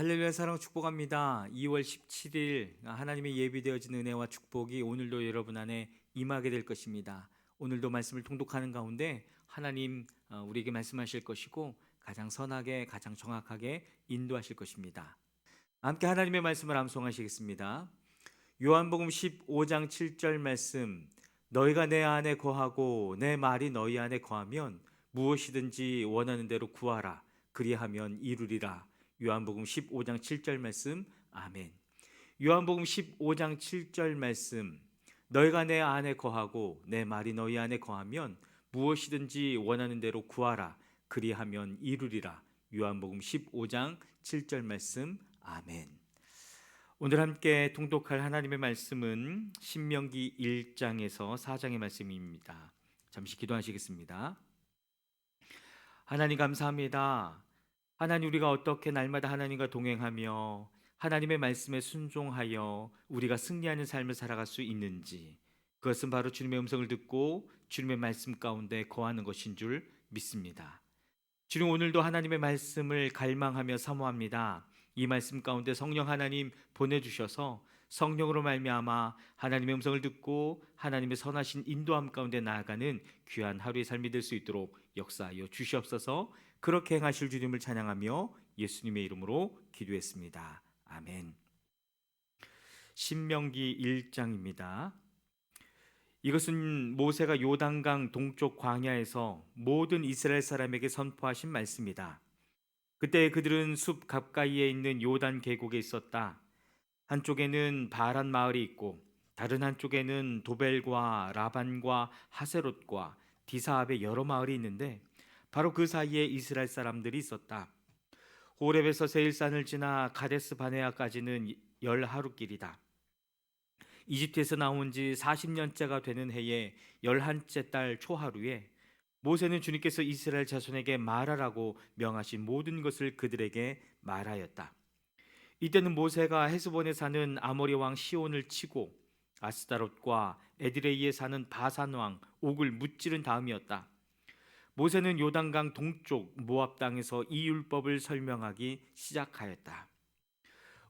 할렐루야 사랑 축복합니다. 2월 17일 하나님의 예비되어진 은혜와 축복이 오늘도 여러분 안에 임하게 될 것입니다. 오늘도 말씀을 통독하는 가운데 하나님 우리에게 말씀하실 것이고 가장 선하게 가장 정확하게 인도하실 것입니다. 함께 하나님의 말씀을 암송하시겠습니다. 요한복음 15장 7절 말씀, 너희가 내 안에 거하고 내 말이 너희 안에 거하면 무엇이든지 원하는 대로 구하라. 그리하면 이루리라. 요한복음 15장 7절 말씀. 아멘. 요한복음 15장 7절 말씀, 너희가 내 안에 거하고 내 말이 너희 안에 거하면 무엇이든지 원하는 대로 구하라. 그리하면 이루리라. 요한복음 15장 7절 말씀. 아멘. 오늘 함께 통독할 하나님의 말씀은 신명기 1장에서 4장의 말씀입니다. 잠시 기도하시겠습니다. 하나님 감사합니다. 하나님, 우리가 어떻게 날마다 하나님과 동행하며 하나님의 말씀에 순종하여 우리가 승리하는 삶을 살아갈 수 있는지, 그것은 바로 주님의 음성을 듣고 주님의 말씀 가운데 거하는 것인 줄 믿습니다. 주님, 오늘도 하나님의 말씀을 갈망하며 사모합니다. 이 말씀 가운데 성령 하나님 보내주셔서 성령으로 말미암아 하나님의 음성을 듣고 하나님의 선하신 인도함 가운데 나아가는 귀한 하루의 삶이 될 수 있도록 역사하여 주시옵소서. 그렇게 행하실 주님을 찬양하며 예수님의 이름으로 기도했습니다. 아멘. 신명기 1장입니다. 이것은 모세가 요단강 동쪽 광야에서 모든 이스라엘 사람에게 선포하신 말씀이다. 그때 그들은 숲 가까이에 있는 요단 계곡에 있었다. 한쪽에는 바란 마을이 있고 다른 한쪽에는 도벨과 라반과 하세롯과 디사압의 여러 마을이 있는데 바로 그 사이에 이스라엘 사람들이 있었다. 호렙에서 세일산을 지나 가데스 바네아까지는 10하루 길이다. 이집트에서 나온 지 40년째가 되는 해에 11째 달 초하루에 모세는 주님께서 이스라엘 자손에게 말하라고 명하신 모든 것을 그들에게 말하였다. 이때는 모세가 헤스본에 사는 아모리 왕 시온을 치고 아스다롯과 에드레이에 사는 바산 왕 옥을 무찌른 다음이었다. 모세는 요단강 동쪽 모압 땅에서 이 율법을 설명하기 시작하였다.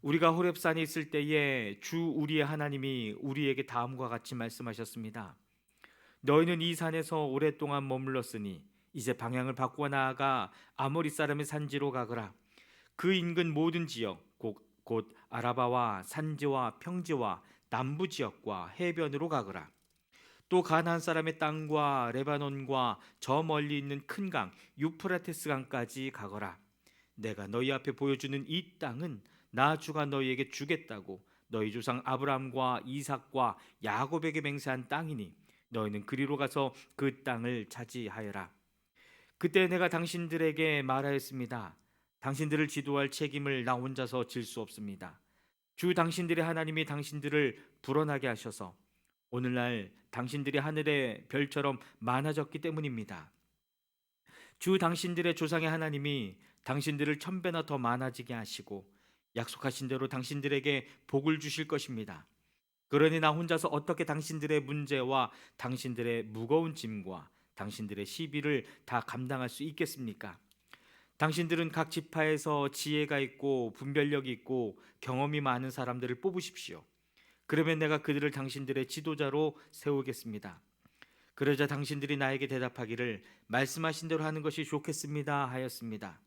우리가 호렙산에 있을 때에 주 우리의 하나님이 우리에게 다음과 같이 말씀하셨습니다. 너희는 이 산에서 오랫동안 머물렀으니 이제 방향을 바꾸어 나아가 아모리 사람의 산지로 가거라. 그 인근 모든 지역 곧 아라바와 산지와 평지와 남부 지역과 해변으로 가거라. 또 가나안 사람의 땅과 레바논과 저 멀리 있는 큰 강 유프라테스 강까지 가거라. 내가 너희 앞에 보여주는 이 땅은 나 주가 너희에게 주겠다고 너희 조상 아브라함과 이삭과 야곱에게 맹세한 땅이니 너희는 그리로 가서 그 땅을 차지하여라. 그때 내가 당신들에게 말하였습니다. 당신들을 지도할 책임을 나 혼자서 질 수 없습니다. 주 당신들의 하나님이 당신들을 불어나게 하셔서 오늘날 당신들이 하늘의 별처럼 많아졌기 때문입니다. 주 당신들의 조상의 하나님이 당신들을 1000배나 더 많아지게 하시고 약속하신 대로 당신들에게 복을 주실 것입니다. 그러니 나 혼자서 어떻게 당신들의 문제와 당신들의 무거운 짐과 당신들의 시비를 다 감당할 수 있겠습니까? 당신들은 각 지파에서 지혜가 있고 분별력이 있고 경험이 많은 사람들을 뽑으십시오. 그러면 내가 그들을 당신들의 지도자로 세우겠습니다. 그러자 당신들이 나에게 대답하기를 말씀하신 대로 하는 것이 좋겠습니다 하였습니다.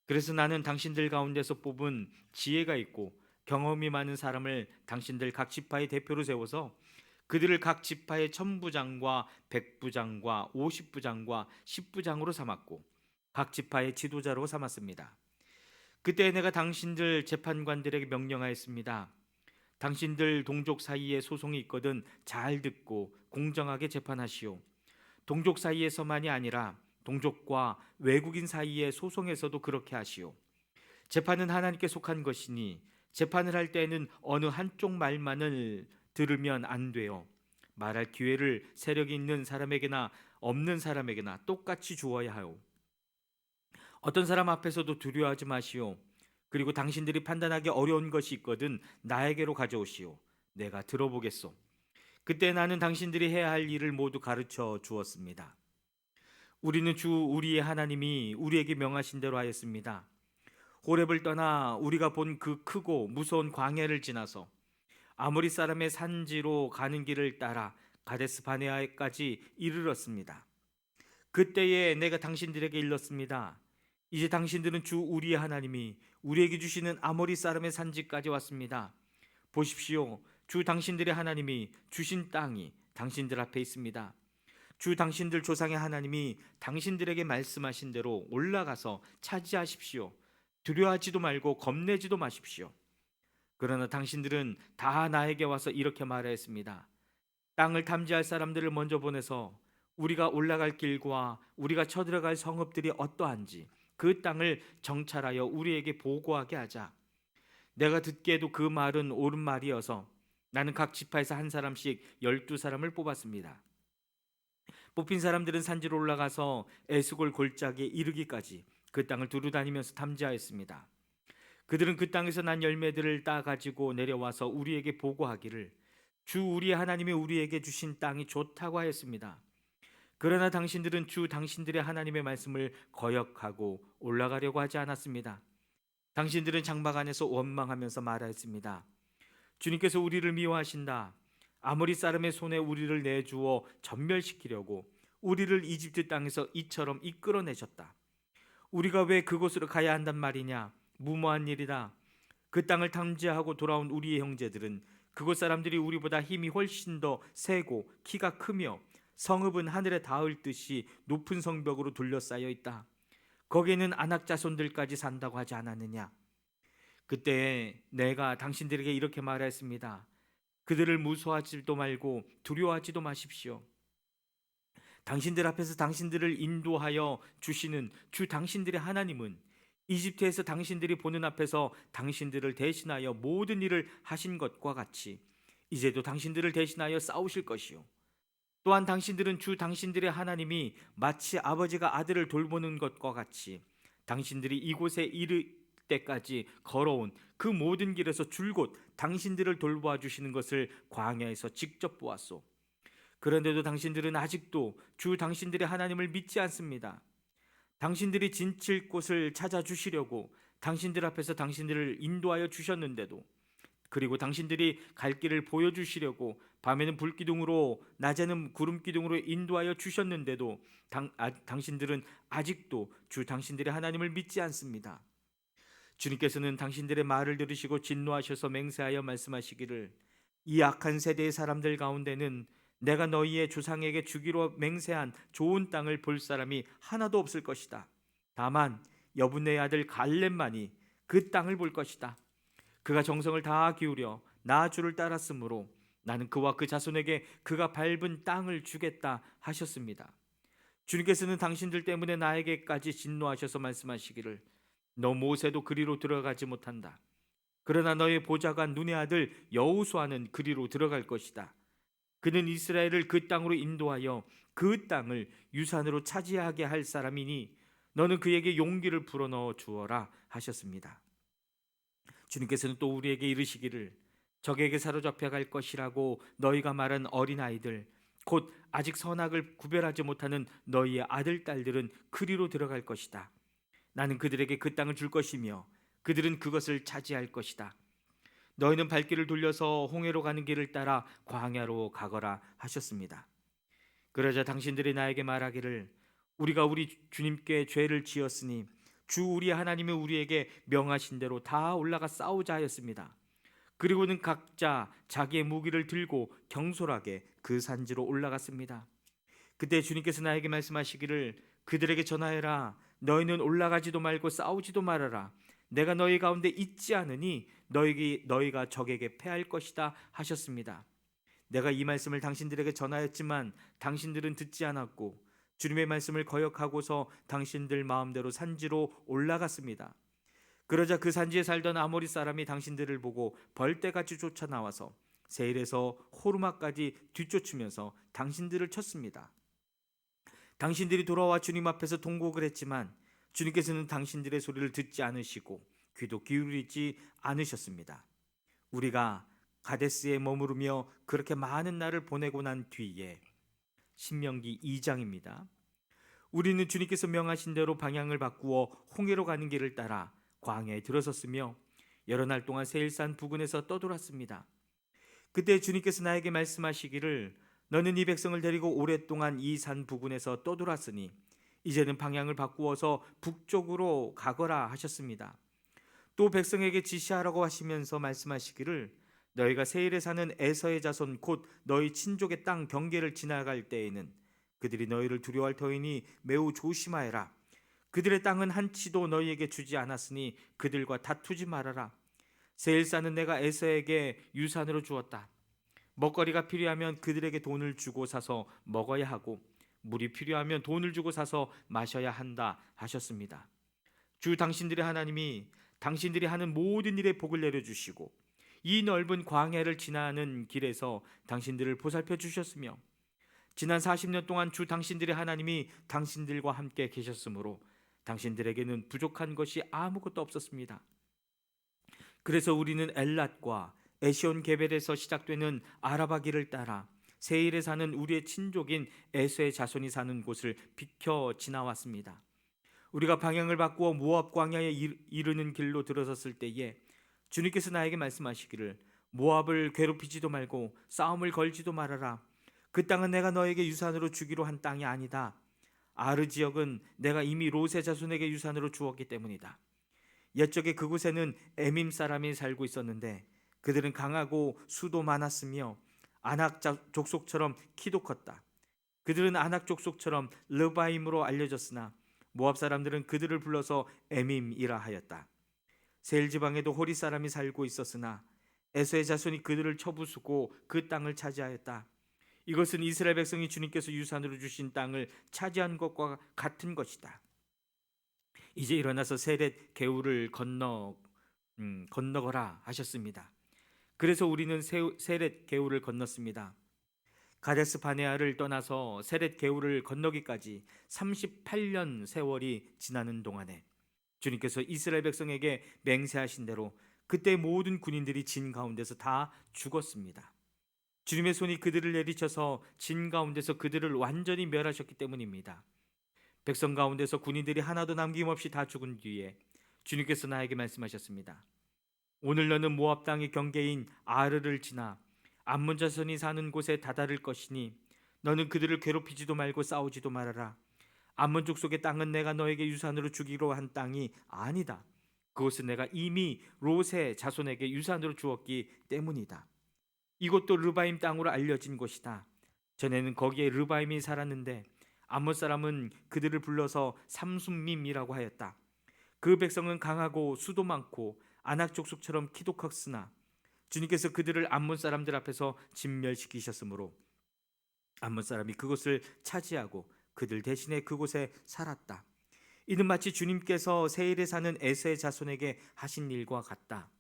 그래서 나는 당신들 가운데서 뽑은 지혜가 있고 경험이 많은 사람을 당신들 각 지파의 대표로 세워서 그들을 각 지파의 천부장과 백부장과 50부장과 10부장으로 삼았고 각 지파의 지도자로 삼았습니다. 그때 내가 당신들 재판관들에게 명령하였습니다. 당신들 동족 사이에 소송이 있거든 잘 듣고 공정하게 재판하시오. 동족 사이에서만이 아니라 동족과 외국인 사이의 소송에서도 그렇게 하시오. 재판은 하나님께 속한 것이니 재판을 할 때에는 어느 한쪽 말만을 들으면 안 돼요. 말할 기회를 세력이 있는 사람에게나 없는 사람에게나 똑같이 주어야 하오. 어떤 사람 앞에서도 두려워하지 마시오. 그리고 당신들이 판단하기 어려운 것이 있거든 나에게로 가져오시오. 내가 들어보겠소. 그때 나는 당신들이 해야 할 일을 모두 가르쳐 주었습니다. 우리는 주 우리의 하나님이 우리에게 명하신 대로 하였습니다. 호렙을 떠나 우리가 본 그 크고 무서운 광야를 지나서 아모리 사람의 산지로 가는 길을 따라 가데스 바네아에까지 이르렀습니다. 그때에 내가 당신들에게 일렀습니다. 이제 당신들은 주 우리의 하나님이 우리에게 주시는 아모리 사람의 산지까지 왔습니다. 보십시오. 주 당신들의 하나님이 주신 땅이 당신들 앞에 있습니다. 주 당신들 조상의 하나님이 당신들에게 말씀하신 대로 올라가서 차지하십시오. 두려워하지도 말고 겁내지도 마십시오. 그러나 당신들은 다 나에게 와서 이렇게 말하였습니다. 땅을 탐지할 사람들을 먼저 보내서 우리가 올라갈 길과 우리가 쳐들어갈 성읍들이 어떠한지 그 땅을 정찰하여 우리에게 보고하게 하자. 내가 듣기에도 그 말은 옳은 말이어서 나는 각 지파에서 한 사람씩 12사람을 뽑았습니다. 뽑힌 사람들은 산지로 올라가서 에스골 골짜기에 이르기까지 그 땅을 두루다니면서 탐지하였습니다. 그들은 그 땅에서 난 열매들을 따 가지고 내려와서 우리에게 보고하기를 주 우리 하나님이 우리에게 주신 땅이 좋다고 하였습니다. 그러나 당신들은 주 당신들의 하나님의 말씀을 거역하고 올라가려고 하지 않았습니다. 당신들은 장막 안에서 원망하면서 말하였습니다. 주님께서 우리를 미워하신다. 아모리 사람의 손에 우리를 내주어 전멸시키려고 우리를 이집트 땅에서 이처럼 이끌어내셨다. 우리가 왜 그곳으로 가야 한단 말이냐? 무모한 일이다. 그 땅을 탐지하고 돌아온 우리의 형제들은 그곳 사람들이 우리보다 힘이 훨씬 더 세고 키가 크며 성읍은 하늘에 닿을 듯이 높은 성벽으로 둘러싸여 있다. 거기에는 안악 자손들까지 산다고 하지 않았느냐? 그때 내가 당신들에게 이렇게 말했습니다. 그들을 무서워하지도 말고 두려워하지도 마십시오. 당신들 앞에서 당신들을 인도하여 주시는 주 당신들의 하나님은 이집트에서 당신들이 보는 앞에서 당신들을 대신하여 모든 일을 하신 것과 같이 이제도 당신들을 대신하여 싸우실 것이요. 또한 당신들은 주 당신들의 하나님이 마치 아버지가 아들을 돌보는 것과 같이 당신들이 이곳에 이를 때까지 걸어온 그 모든 길에서 줄곧 당신들을 돌보아 주시는 것을 광야에서 직접 보았소. 그런데도 당신들은 아직도 주 당신들의 하나님을 믿지 않습니다. 당신들이 진칠 곳을 찾아주시려고 당신들 앞에서 당신들을 인도하여 주셨는데도, 그리고 당신들이 갈 길을 보여주시려고 밤에는 불기둥으로 낮에는 구름기둥으로 인도하여 주셨는데도 당신들은 아직도 주 당신들의 하나님을 믿지 않습니다. 주님께서는 당신들의 말을 들으시고 진노하셔서 맹세하여 말씀하시기를 이 악한 세대의 사람들 가운데는 내가 너희의 조상에게 주기로 맹세한 좋은 땅을 볼 사람이 하나도 없을 것이다. 다만 여분의 아들 갈렙만이 그 땅을 볼 것이다. 그가 정성을 다 기울여 나 주를 따랐으므로 나는 그와 그 자손에게 그가 밟은 땅을 주겠다 하셨습니다. 주님께서는 당신들 때문에 나에게까지 진노하셔서 말씀하시기를 너 모세도 그리로 들어가지 못한다. 그러나 너의 보좌관 눈의 아들 여호수아는 그리로 들어갈 것이다. 그는 이스라엘을 그 땅으로 인도하여 그 땅을 유산으로 차지하게 할 사람이니 너는 그에게 용기를 불어넣어 주어라 하셨습니다. 주님께서는 또 우리에게 이르시기를 적에게 사로잡혀 갈 것이라고 너희가 말한 어린아이들 곧 아직 선악을 구별하지 못하는 너희의 아들 딸들은 그리로 들어갈 것이다. 나는 그들에게 그 땅을 줄 것이며 그들은 그것을 차지할 것이다. 너희는 발길을 돌려서 홍해로 가는 길을 따라 광야로 가거라 하셨습니다. 그러자 당신들이 나에게 말하기를 우리가 우리 주님께 죄를 지었으니 주 우리 하나님이 우리에게 명하신 대로 다 올라가 싸우자 하였습니다. 그리고는 각자 자기의 무기를 들고 경솔하게 그 산지로 올라갔습니다. 그때 주님께서 나에게 말씀하시기를 그들에게 전하여라. 너희는 올라가지도 말고 싸우지도 말아라. 내가 너희 가운데 있지 않으니 너희가 적에게 패할 것이다 하셨습니다. 내가 이 말씀을 당신들에게 전하였지만 당신들은 듣지 않았고 주님의 말씀을 거역하고서 당신들 마음대로 산지로 올라갔습니다. 그러자 그 산지에 살던 아모리 사람이 당신들을 보고 벌떼같이 쫓아 나와서 세일에서 호르마까지 뒤쫓으면서 당신들을 쳤습니다. 당신들이 돌아와 주님 앞에서 통곡을 했지만 주님께서는 당신들의 소리를 듣지 않으시고 귀도 기울이지 않으셨습니다. 우리가 가데스에 머무르며 그렇게 많은 날을 보내고 난 뒤에 신명기 2장입니다. 우리는 주님께서 명하신 대로 방향을 바꾸어 홍해로 가는 길을 따라 광야에 들어섰으며 여러 날 동안 세일산 부근에서 떠돌았습니다. 그때 주님께서 나에게 말씀하시기를 너는 이 백성을 데리고 오랫동안 이 산 부근에서 떠돌았으니 이제는 방향을 바꾸어서 북쪽으로 가거라 하셨습니다. 또 백성에게 지시하라고 하시면서 말씀하시기를 너희가 세일에 사는 에서의 자손 곧 너희 친족의 땅 경계를 지나갈 때에는 그들이 너희를 두려워할 터이니 매우 조심하여라. 그들의 땅은 한치도 너희에게 주지 않았으니 그들과 다투지 말아라. 세일산은 내가 에서에게 유산으로 주었다. 먹거리가 필요하면 그들에게 돈을 주고 사서 먹어야 하고 물이 필요하면 돈을 주고 사서 마셔야 한다 하셨습니다. 주 당신들의 하나님이 당신들이 하는 모든 일에 복을 내려주시고 이 넓은 광야를 지나는 길에서 당신들을 보살펴 주셨으며 지난 40년 동안 주 당신들의 하나님이 당신들과 함께 계셨으므로 당신들에게는 부족한 것이 아무것도 없었습니다. 그래서 우리는 엘랏과 에시온 게벨에서 시작되는 아라바 길을 따라 세일에 사는 우리의 친족인 에서의 자손이 사는 곳을 비켜 지나왔습니다. 우리가 방향을 바꾸어 모압 광야에 이르는 길로 들어섰을 때에 주님께서 나에게 말씀하시기를 모압을 괴롭히지도 말고 싸움을 걸지도 말아라. 그 땅은 내가 너에게 유산으로 주기로 한 땅이 아니다. 아르 지역은 내가 이미 롯의 자손에게 유산으로 주었기 때문이다. 옛적에 그곳에는 에밈 사람이 살고 있었는데 그들은 강하고 수도 많았으며 아낙 족속처럼 키도 컸다. 그들은 아낙 족속처럼 르바임으로 알려졌으나 모압 사람들은 그들을 불러서 에밈이라 하였다. 세일 지방에도 호리 사람이 살고 있었으나 에서의 자손이 그들을 쳐부수고 그 땅을 차지하였다. 이것은 이스라엘 백성이 주님께서 유산으로 주신 땅을 차지한 것과 같은 것이다. 이제 일어나서 세렛 게울을 건너거라 하셨습니다. 그래서 우리는 세렛 게울을 건넜습니다. 가데스 바네아를 떠나서 세렛 게울을 건너기까지 38년 세월이 지나는 동안에 주님께서 이스라엘 백성에게 맹세하신 대로 그때 모든 군인들이 진 가운데서 다 죽었습니다. 주님의 손이 그들을 내리쳐서 진 가운데서 그들을 완전히 멸하셨기 때문입니다. 백성 가운데서 군인들이 하나도 남김없이 다 죽은 뒤에 주님께서 나에게 말씀하셨습니다. 오늘 너는 모압 땅의 경계인 아르를 지나 암몬 자손이 사는 곳에 다다를 것이니 너는 그들을 괴롭히지도 말고 싸우지도 말아라. 암몬 족속의 땅은 내가 너에게 유산으로 주기로 한 땅이 아니다. 그것은 내가 이미 롯의 자손에게 유산으로 주었기 때문이다. 이곳도 르바임 땅으로 알려진 곳이다. 전에는 거기에 르바임이 살았는데 암몬 사람은 그들을 불러서 삼순밈이라고 하였다. 그 백성은 강하고 수도 많고 아낙 족속처럼 키도 컸으나 주님께서 그들을 암몬 사람들 앞에서 진멸시키셨으므로 암몬 사람이 그곳을 차지하고 그들 대신에 그곳에 살았다. 이는 마치 주님께서 세일에 사는 에서의 자손에게 하신 일과 같다.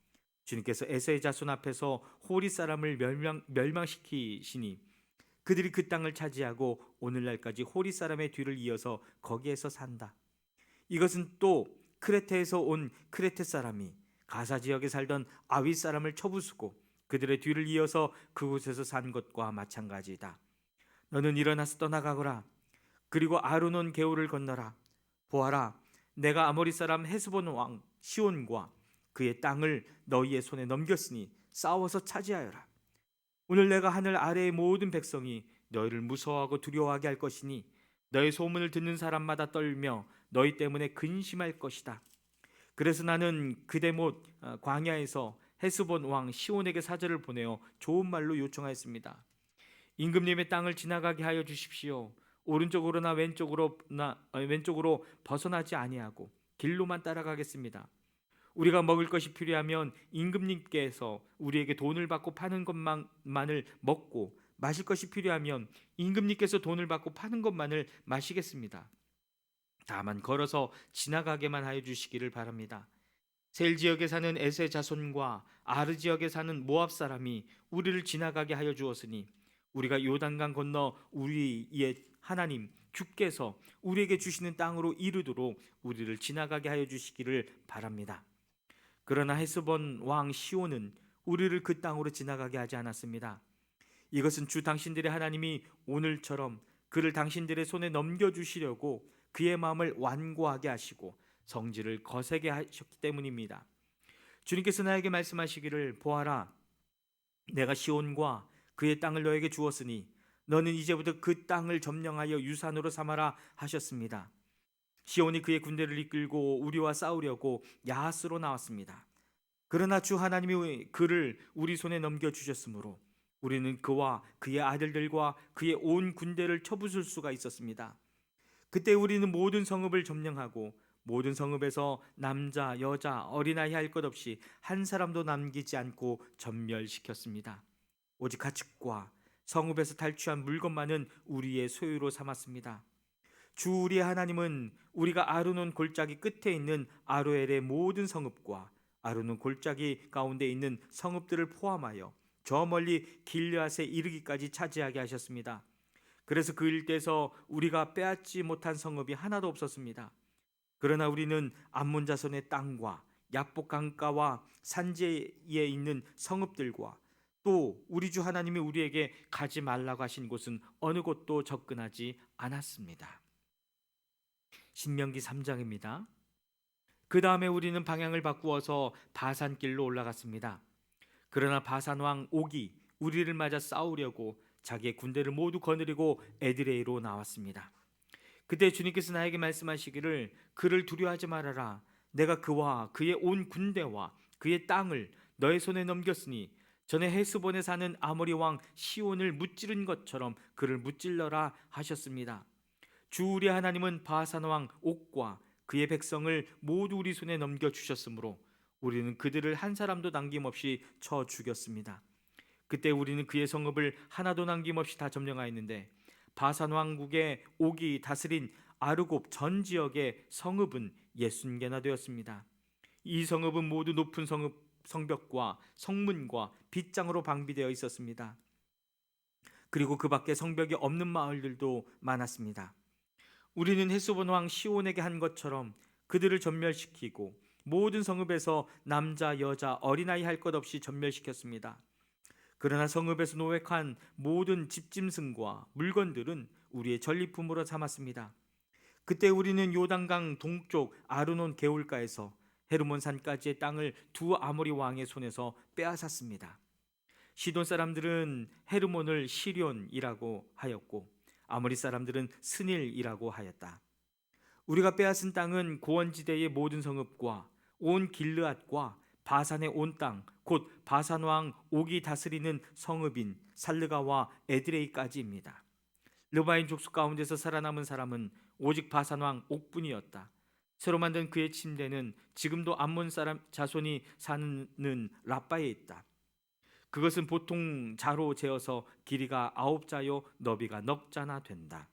주님께서 에서의 자손 앞에서 호리 사람을 멸망시키시니 그들이 그 땅을 차지하고 오늘날까지 호리 사람의 뒤를 이어서 거기에서 산다. 이것은 또 크레테에서 온 크레테 사람이 가사 지역에 살던 아윗 사람을 쳐부수고 그들의 뒤를 이어서 그곳에서 산 것과 마찬가지다. 너는 일어나서 떠나가거라. 그리고 아르논 게울을 건너라. 보아라, 내가 아모리 사람 헤스본 왕 시온과 그의 땅을 너희의 손에 넘겼으니 싸워서 차지하여라. 오늘 내가 하늘 아래의 모든 백성이 너희를 무서워하고 두려워하게 할 것이니 너희 소문을 듣는 사람마다 떨며 너희 때문에 근심할 것이다. 그래서 나는 그대못 광야에서 헤스본 왕 시온에게 사절을 보내어 좋은 말로 요청하였습니다. 임금님의 땅을 지나가게 하여 주십시오. 오른쪽으로나 왼쪽으로 벗어나지 아니하고 길로만 따라가겠습니다. 우리가 먹을 것이 필요하면 임금님께서 우리에게 돈을 받고 파는 것만을 먹고 마실 것이 필요하면 임금님께서 돈을 받고 파는 것만을 마시겠습니다. 다만 걸어서 지나가게만 하여 주시기를 바랍니다. 셀 지역에 사는 에세 자손과 아르 지역에 사는 모압 사람이 우리를 지나가게 하여 주었으니 우리가 요단강 건너 우리의 하나님 주께서 우리에게 주시는 땅으로 이르도록 우리를 지나가게 하여 주시기를 바랍니다. 그러나 헤스본 왕 시온은 우리를 그 땅으로 지나가게 하지 않았습니다. 이것은 주 당신들의 하나님이 오늘처럼 그를 당신들의 손에 넘겨주시려고 그의 마음을 완고하게 하시고 성질을 거세게 하셨기 때문입니다. 주님께서 나에게 말씀하시기를, 보아라, 내가 시온과 그의 땅을 너에게 주었으니 너는 이제부터 그 땅을 점령하여 유산으로 삼아라 하셨습니다. 시온이 그의 군대를 이끌고 우리와 싸우려고 야하스로 나왔습니다. 그러나 주 하나님이 그를 우리 손에 넘겨주셨으므로 우리는 그와 그의 아들들과 그의 온 군대를 쳐부술 수가 있었습니다. 그때 우리는 모든 성읍을 점령하고 모든 성읍에서 남자, 여자, 어린아이 할 것 없이 한 사람도 남기지 않고 전멸시켰습니다. 오직 가축과 성읍에서 탈취한 물건만은 우리의 소유로 삼았습니다. 주 우리의 하나님은 우리가 아르논 골짜기 끝에 있는 아로엘의 모든 성읍과 아르논 골짜기 가운데 있는 성읍들을 포함하여 저 멀리 길르앗에 이르기까지 차지하게 하셨습니다. 그래서 그 일대에서 우리가 빼앗지 못한 성읍이 하나도 없었습니다. 그러나 우리는 암몬 자손의 땅과 약복 강가와 산지에 있는 성읍들과 또 우리 주 하나님이 우리에게 가지 말라고 하신 곳은 어느 곳도 접근하지 않았습니다. 신명기 3장입니다. 그 다음에 우리는 방향을 바꾸어서 바산길로 올라갔습니다. 그러나 바산 왕 옥이 우리를 맞아 싸우려고 자기의 군대를 모두 거느리고 에드레이로 나왔습니다. 그때 주님께서 나에게 말씀하시기를, 그를 두려워하지 말아라. 내가 그와 그의 온 군대와 그의 땅을 너의 손에 넘겼으니 전에 헤스본에 사는 아모리 왕 시온을 무찌른 것처럼 그를 무찔러라 하셨습니다. 주 우리 하나님은 바산 왕 옥과 그의 백성을 모두 우리 손에 넘겨주셨으므로 우리는 그들을 한 사람도 남김없이 쳐 죽였습니다. 그때 우리는 그의 성읍을 하나도 남김없이 다 점령하였는데 바산 왕국의 옥이 다스린 아르곱 전 지역의 성읍은 60개나 되었습니다. 이 성읍은 모두 높은 성벽과 성문과 빗장으로 방비되어 있었습니다. 그리고 그 밖에 성벽이 없는 마을들도 많았습니다. 우리는 헤스본 왕 시온에게 한 것처럼 그들을 전멸시키고 모든 성읍에서 남자, 여자, 어린아이 할 것 없이 전멸시켰습니다. 그러나 성읍에서 노획한 모든 집짐승과 물건들은 우리의 전리품으로 삼았습니다. 그때 우리는 요단강 동쪽 아르논 개울가에서 헤르몬 산까지의 땅을 두 아모리 왕의 손에서 빼앗았습니다. 시돈 사람들은 헤르몬을 시련이라고 하였고 아모리 사람들은 스닐이라고 하였다. 우리가 빼앗은 땅은 고원지대의 모든 성읍과 온 길르앗과 바산의 온 땅, 곧 바산 왕 옥이 다스리는 성읍인 살르가와 에드레이까지입니다. 르바인 족속 가운데서 살아남은 사람은 오직 바산 왕 옥뿐이었다. 새로 만든 그의 침대는 지금도 암몬 사람 자손이 사는 라빠에 있다. 그것은 보통 자로 재어서 길이가 9자요 너비가 넉 자나 된다.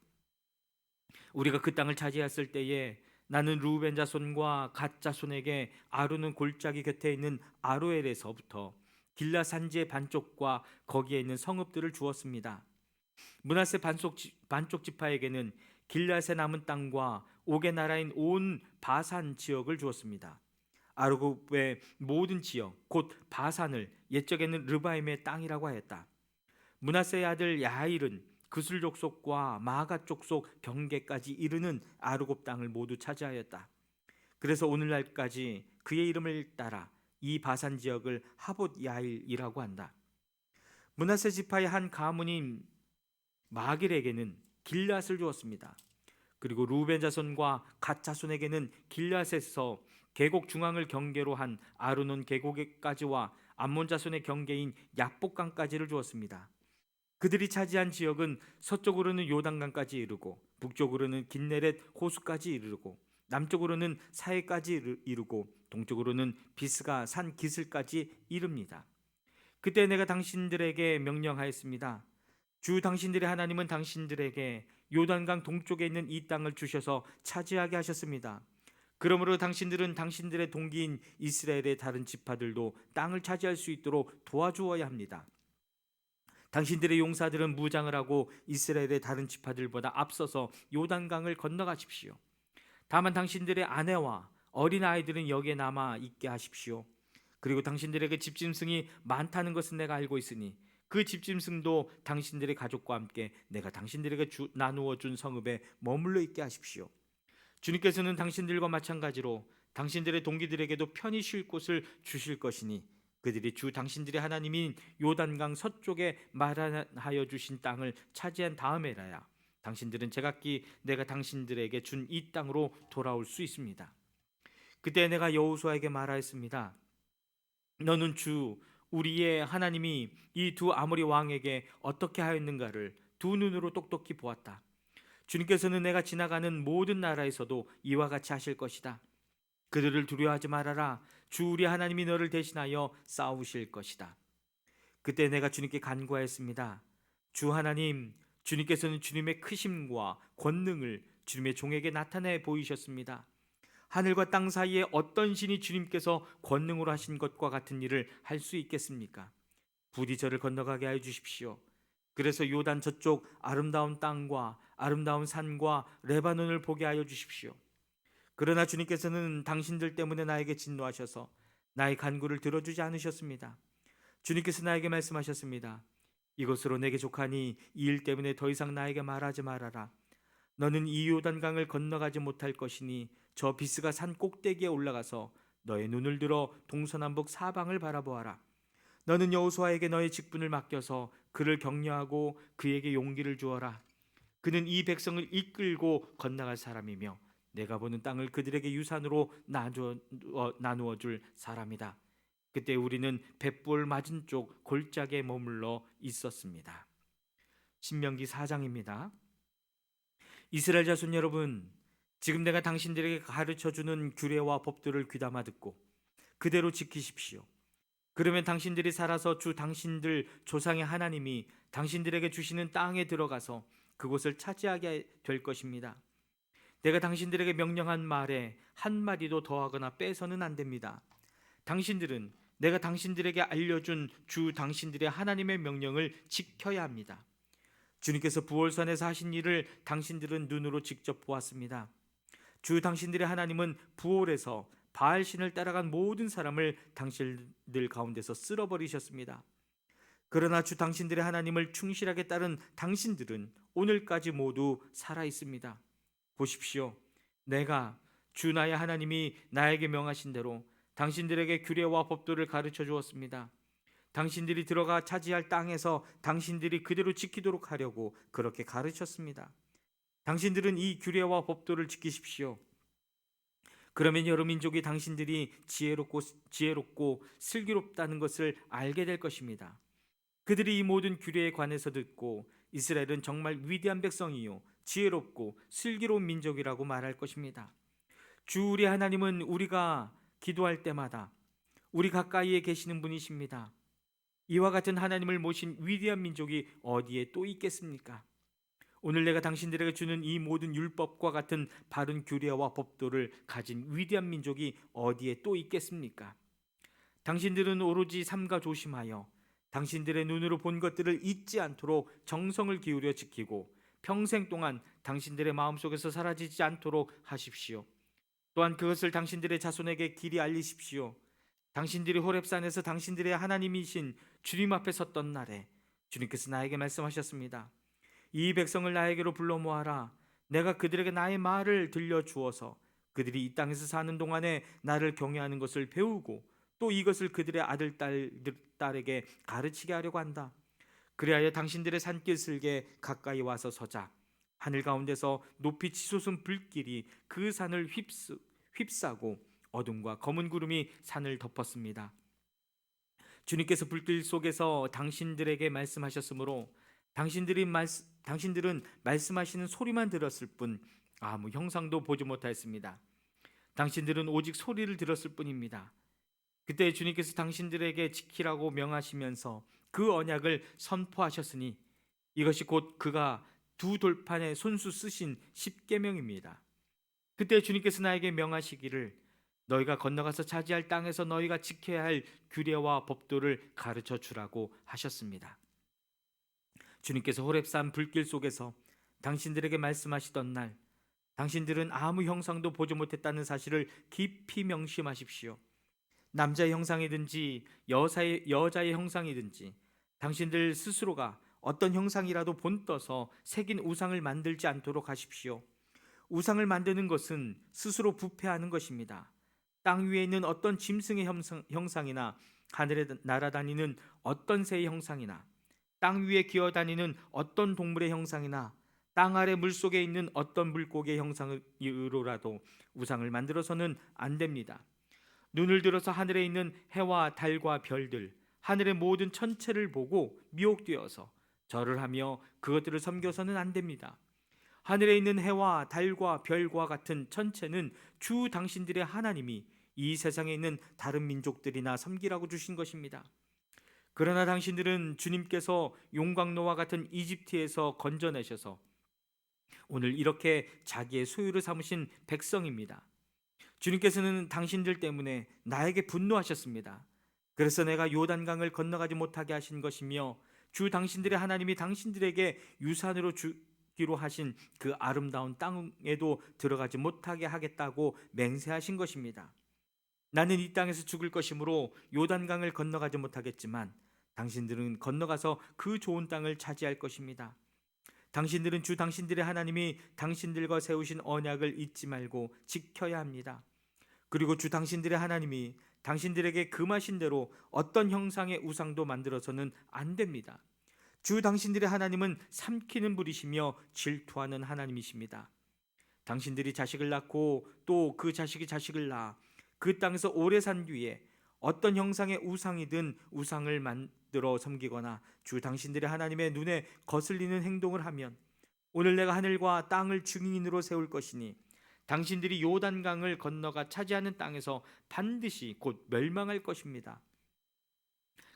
우리가 그 땅을 차지했을 때에 나는 루벤 자손과 갓 자손에게 아르논 골짜기 곁에 있는 아로엘에서부터 길라 산지의 반쪽과 거기에 있는 성읍들을 주었습니다. 므낫세 반쪽 지파에게는 길라앗의 남은 땅과 옥의 나라인 온 바산 지역을 주었습니다. 아르곱의 모든 지역 곧 바산을 옛적에는 르바임의 땅이라고 하였다. 므낫세의 아들 야일은 그술 족속과 마가 족속 경계까지 이르는 아르곱 땅을 모두 차지하였다. 그래서 오늘날까지 그의 이름을 따라 이 바산 지역을 하봇 야일이라고 한다. 므낫세 지파의 한 가문인 마길에게는 길앗을 주었습니다. 그리고 루벤 자손과 갓 자손에게는 길앗에서 계곡 중앙을 경계로 한 아르논 계곡까지와 암몬 자손의 경계인 약복강까지를 주었습니다. 그들이 차지한 지역은 서쪽으로는 요단강까지 이르고 북쪽으로는 긴네렛 호수까지 이르고 남쪽으로는 사해까지 이르고 동쪽으로는 비스가 산 기슬까지 이릅니다. 그때 내가 당신들에게 명령하였습니다. 주 당신들의 하나님은 당신들에게 요단강 동쪽에 있는 이 땅을 주셔서 차지하게 하셨습니다. 그러므로 당신들은 당신들의 동기인 이스라엘의 다른 지파들도 땅을 차지할 수 있도록 도와주어야 합니다. 당신들의 용사들은 무장을 하고 이스라엘의 다른 지파들보다 앞서서 요단강을 건너가십시오. 다만 당신들의 아내와 어린 아이들은 여기에 남아 있게 하십시오. 그리고 당신들에게 집짐승이 많다는 것은 내가 알고 있으니 그 집짐승도 당신들의 가족과 함께 내가 당신들에게 나누어 준 성읍에 머물러 있게 하십시오. 주님께서는 당신들과 마찬가지로 당신들의 동기들에게도 편히 쉴 곳을 주실 것이니 그들이 주 당신들의 하나님인 요단강 서쪽에 마련하여 주신 땅을 차지한 다음에라야 당신들은 제각기 내가 당신들에게 준 이 땅으로 돌아올 수 있습니다. 그때 내가 여호수아에게 말하였습니다. 너는 주 우리의 하나님이 이 두 아모리 왕에게 어떻게 하였는가를 두 눈으로 똑똑히 보았다. 주님께서는 내가 지나가는 모든 나라에서도 이와 같이 하실 것이다. 그들을 두려워하지 말아라. 주 우리 하나님이 너를 대신하여 싸우실 것이다. 그때 내가 주님께 간구하였습니다. 주 하나님, 주님께서는 주님의 크심과 권능을 주님의 종에게 나타내 보이셨습니다. 하늘과 땅 사이에 어떤 신이 주님께서 권능으로 하신 것과 같은 일을 할 수 있겠습니까? 부디 저를 건너가게 하여 주십시오. 그래서 요단 저쪽 아름다운 땅과 아름다운 산과 레바논을 보게 하여 주십시오. 그러나 주님께서는 당신들 때문에 나에게 진노하셔서 나의 간구를 들어주지 않으셨습니다. 주님께서 나에게 말씀하셨습니다. 이것으로 내게 족하니 이 일 때문에 더 이상 나에게 말하지 말아라. 너는 이 요단강을 건너가지 못할 것이니 저 비스가 산 꼭대기에 올라가서 너의 눈을 들어 동서남북 사방을 바라보아라. 너는 여호수아에게 너의 직분을 맡겨서 그를 격려하고 그에게 용기를 주어라. 그는 이 백성을 이끌고 건너갈 사람이며 내가 보는 땅을 그들에게 유산으로 나누어 줄 사람이다. 그때 우리는 벳볼 맞은쪽 골짜기에 머물러 있었습니다. 신명기 4장입니다. 이스라엘 자손 여러분, 지금 내가 당신들에게 가르쳐주는 규례와 법들을 귀담아 듣고 그대로 지키십시오. 그러면 당신들이 살아서 주 당신들 조상의 하나님이 당신들에게 주시는 땅에 들어가서 그곳을 차지하게 될 것입니다. 내가 당신들에게 명령한 말에 한마디도 더하거나 빼서는 안 됩니다. 당신들은 내가 당신들에게 알려준 주 당신들의 하나님의 명령을 지켜야 합니다. 주님께서 부올산에서 하신 일을 당신들은 눈으로 직접 보았습니다. 주 당신들의 하나님은 부올에서 바알신을 따라간 모든 사람을 당신들 가운데서 쓸어버리셨습니다. 그러나 주 당신들의 하나님을 충실하게 따른 당신들은 오늘까지 모두 살아 있습니다. 보십시오. 내가 주 나의 하나님이 나에게 명하신 대로 당신들에게 규례와 법도를 가르쳐 주었습니다. 당신들이 들어가 차지할 땅에서 당신들이 그대로 지키도록 하려고 그렇게 가르쳤습니다. 당신들은 이 규례와 법도를 지키십시오. 그러면 여러 민족이 당신들이 지혜롭고 슬기롭다는 것을 알게 될 것입니다. 그들이 이 모든 규례에 관해서 듣고 이스라엘은 정말 위대한 백성이요 지혜롭고 슬기로운 민족이라고 말할 것입니다. 주 우리 하나님은 우리가 기도할 때마다 우리 가까이에 계시는 분이십니다. 이와 같은 하나님을 모신 위대한 민족이 어디에 또 있겠습니까? 오늘 내가 당신들에게 주는 이 모든 율법과 같은 바른 규례와 법도를 가진 위대한 민족이 어디에 또 있겠습니까? 당신들은 오로지 삼가 조심하여 당신들의 눈으로 본 것들을 잊지 않도록 정성을 기울여 지키고 평생 동안 당신들의 마음속에서 사라지지 않도록 하십시오. 또한 그것을 당신들의 자손에게 길이 알리십시오. 당신들이 호렙산에서 당신들의 하나님이신 주님 앞에 섰던 날에 주님께서 나에게 말씀하셨습니다. 이 백성을 나에게로 불러 모아라. 내가 그들에게 나의 말을 들려주어서 그들이 이 땅에서 사는 동안에 나를 경외하는 것을 배우고 또 이것을 그들의 아들 딸에게 가르치게 하려고 한다. 그리하여 당신들의 산길 슬게 가까이 와서 서자. 하늘 가운데서 높이 치솟은 불길이 그 산을 휩싸고 어둠과 검은 구름이 산을 덮었습니다. 주님께서 불길 속에서 당신들에게 말씀하셨으므로 당신들은 말씀하시는 소리만 들었을 뿐 아무 형상도 보지 못하였습니다. 당신들은 오직 소리를 들었을 뿐입니다. 그때 주님께서 당신들에게 지키라고 명하시면서 그 언약을 선포하셨으니 이것이 곧 그가 두 돌판에 손수 쓰신 십계명입니다. 그때 주님께서 나에게 명하시기를 너희가 건너가서 차지할 땅에서 너희가 지켜야 할 규례와 법도를 가르쳐 주라고 하셨습니다. 주님께서 호렙산 불길 속에서 당신들에게 말씀하시던 날 당신들은 아무 형상도 보지 못했다는 사실을 깊이 명심하십시오. 남자의 형상이든지 여자의 형상이든지 당신들 스스로가 어떤 형상이라도 본떠서 새긴 우상을 만들지 않도록 하십시오. 우상을 만드는 것은 스스로 부패하는 것입니다. 땅 위에 있는 어떤 짐승의 형상이나 하늘에 날아다니는 어떤 새의 형상이나 땅 위에 기어다니는 어떤 동물의 형상이나 땅 아래 물속에 있는 어떤 물고기의 형상으로라도 우상을 만들어서는 안 됩니다. 눈을 들어서 하늘에 있는 해와 달과 별들, 하늘의 모든 천체를 보고 미혹되어서 절을 하며 그것들을 섬겨서는 안 됩니다. 하늘에 있는 해와 달과 별과 같은 천체는 주 당신들의 하나님이 이 세상에 있는 다른 민족들이나 섬기라고 주신 것입니다. 그러나 당신들은 주님께서 용광로와 같은 이집트에서 건져내셔서 오늘 이렇게 자기의 소유를 삼으신 백성입니다. 주님께서는 당신들 때문에 나에게 분노하셨습니다. 그래서 내가 요단강을 건너가지 못하게 하신 것이며 주 당신들의 하나님이 당신들에게 유산으로 주기로 하신 그 아름다운 땅에도 들어가지 못하게 하겠다고 맹세하신 것입니다. 나는 이 땅에서 죽을 것이므로 요단강을 건너가지 못하겠지만 당신들은 건너가서 그 좋은 땅을 차지할 것입니다. 당신들은 주 당신들의 하나님이 당신들과 세우신 언약을 잊지 말고 지켜야 합니다. 그리고 주 당신들의 하나님이 당신들에게 금하신 대로 어떤 형상의 우상도 만들어서는 안 됩니다. 주 당신들의 하나님은 삼키는 분이시며 질투하는 하나님이십니다. 당신들이 자식을 낳고 또 그 자식이 자식을 낳아 그 땅에서 오래 산 뒤에 어떤 형상의 우상이든 우상을 만들어 섬기거나 주 당신들의 하나님의 눈에 거슬리는 행동을 하면 오늘 내가 하늘과 땅을 증인으로 세울 것이니 당신들이 요단강을 건너가 차지하는 땅에서 반드시 곧 멸망할 것입니다.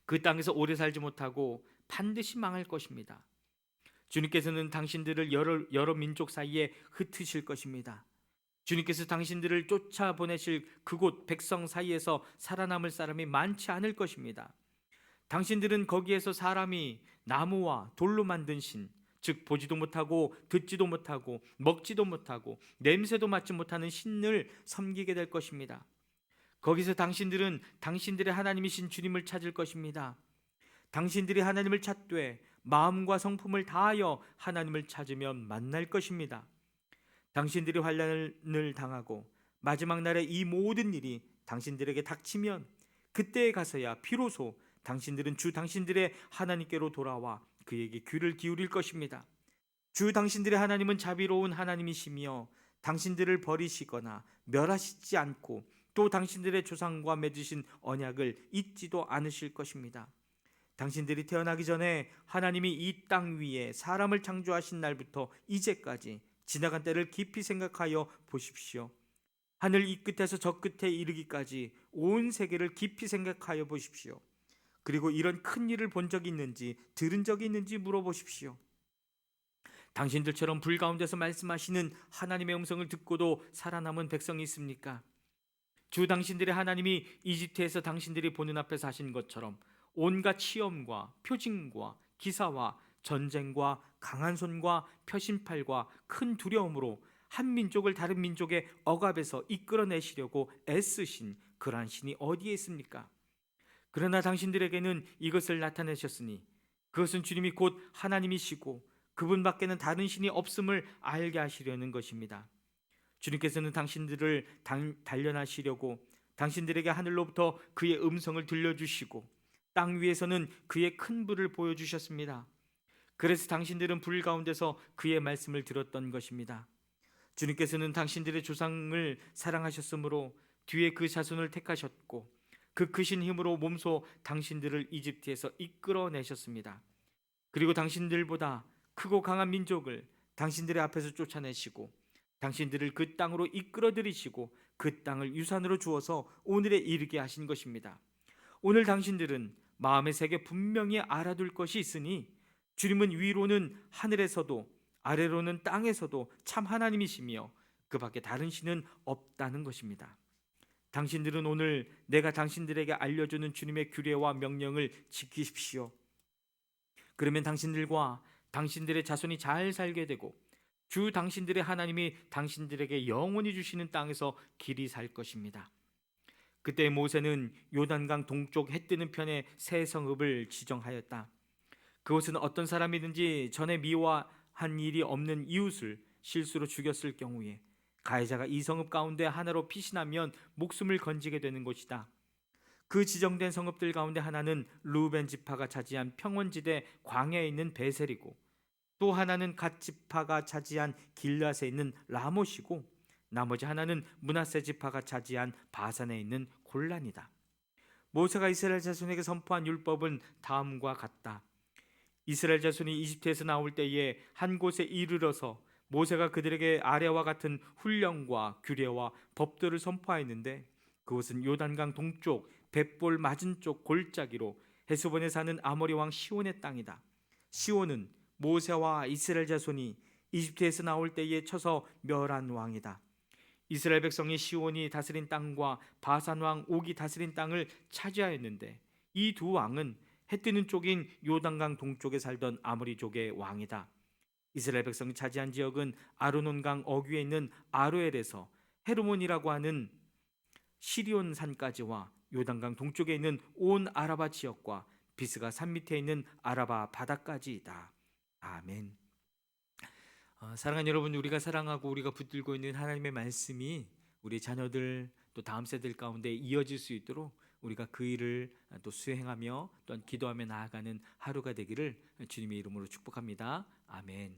그 땅에서 오래 살지 못하고 반드시 망할 것입니다. 주님께서는 당신들을 여러 민족 사이에 흩으실 것입니다. 주님께서 당신들을 쫓아보내실 그곳 백성 사이에서 살아남을 사람이 많지 않을 것입니다. 당신들은 거기에서 사람이 나무와 돌로 만든 신, 즉 보지도 못하고 듣지도 못하고 먹지도 못하고 냄새도 맡지 못하는 신을 섬기게 될 것입니다. 거기서 당신들은 당신들의 하나님이신 주님을 찾을 것입니다. 당신들이 하나님을 찾되 마음과 성품을 다하여 하나님을 찾으면 만날 것입니다. 당신들이 환난을 당하고 마지막 날에 이 모든 일이 당신들에게 닥치면 그때에 가서야 비로소 당신들은 주 당신들의 하나님께로 돌아와 그에게 귀를 기울일 것입니다. 주 당신들의 하나님은 자비로운 하나님이시며 당신들을 버리시거나 멸하시지 않고 또 당신들의 조상과 맺으신 언약을 잊지도 않으실 것입니다. 당신들이 태어나기 전에 하나님이 이 땅 위에 사람을 창조하신 날부터 이제까지 지나간 때를 깊이 생각하여 보십시오. 하늘 이 끝에서 저 끝에 이르기까지 온 세계를 깊이 생각하여 보십시오. 그리고 이런 큰 일을 본 적이 있는지 들은 적이 있는지 물어보십시오. 당신들처럼 불 가운데서 말씀하시는 하나님의 음성을 듣고도 살아남은 백성이 있습니까? 주 당신들의 하나님이 이집트에서 당신들이 보는 앞에서 하신 것처럼 온갖 시험과 표징과 기사와 전쟁과 강한 손과 표심팔과 큰 두려움으로 한 민족을 다른 민족의 억압에서 이끌어내시려고 애쓰신 그러한 신이 어디에 있습니까? 그러나 당신들에게는 이것을 나타내셨으니 그것은 주님이 곧 하나님이시고 그분밖에는 다른 신이 없음을 알게 하시려는 것입니다. 주님께서는 당신들을 단련하시려고 당신들에게 하늘로부터 그의 음성을 들려주시고 땅 위에서는 그의 큰 불을 보여주셨습니다. 그래서 당신들은 불 가운데서 그의 말씀을 들었던 것입니다. 주님께서는 당신들의 조상을 사랑하셨으므로 뒤에 그 자손을 택하셨고 그 크신 힘으로 몸소 당신들을 이집트에서 이끌어내셨습니다. 그리고 당신들보다 크고 강한 민족을 당신들의 앞에서 쫓아내시고 당신들을 그 땅으로 이끌어들이시고 그 땅을 유산으로 주어서 오늘에 이르게 하신 것입니다. 오늘 당신들은 마음의 세계 분명히 알아둘 것이 있으니 주님은 위로는 하늘에서도 아래로는 땅에서도 참 하나님이시며 그 밖에 다른 신은 없다는 것입니다. 당신들은 오늘 내가 당신들에게 알려주는 주님의 규례와 명령을 지키십시오. 그러면 당신들과 당신들의 자손이 잘 살게 되고 주 당신들의 하나님이 당신들에게 영원히 주시는 땅에서 길이 살 것입니다. 그때 모세는 요단강 동쪽 해 뜨는 편에 새 성읍을 지정하였다. 그것은 어떤 사람이든지 전에 미워한 일이 없는 이웃을 실수로 죽였을 경우에 가해자가 이 성읍 가운데 하나로 피신하면 목숨을 건지게 되는 것이다. 그 지정된 성읍들 가운데 하나는 루벤 지파가 차지한 평원지대 광야에 있는 베셀이고, 또 하나는 갓 지파가 차지한 길앗에 있는 라못이고, 나머지 하나는 므낫세 지파가 차지한 바산에 있는 골란이다. 모세가 이스라엘 자손에게 선포한 율법은 다음과 같다. 이스라엘 자손이 이집트에서 나올 때에 한 곳에 이르러서 모세가 그들에게 아래와 같은 훈령과 규례와 법도를 선포하였는데, 그곳은 요단강 동쪽 벳볼 맞은쪽 골짜기로 헤스본에 사는 아모리 왕 시온의 땅이다. 시온은 모세와 이스라엘 자손이 이집트에서 나올 때에 쳐서 멸한 왕이다. 이스라엘 백성이 시온이 다스린 땅과 바산 왕 옥이 다스린 땅을 차지하였는데, 이 두 왕은 해 뜨는 쪽인 요단강 동쪽에 살던 아모리족의 왕이다. 이스라엘 백성이 차지한 지역은 아르논강 어귀에 있는 아로엘에서 헤르몬이라고 하는 시리온 산까지와 요단강 동쪽에 있는 온 아라바 지역과 비스가 산 밑에 있는 아라바 바다까지이다. 아멘. 사랑하는 여러분, 우리가 사랑하고 우리가 붙들고 있는 하나님의 말씀이 우리 자녀들 또 다음 세대들 가운데 이어질 수 있도록 우리가 그 일을 또 수행하며 또한 기도하며 나아가는 하루가 되기를 주님의 이름으로 축복합니다. 아멘.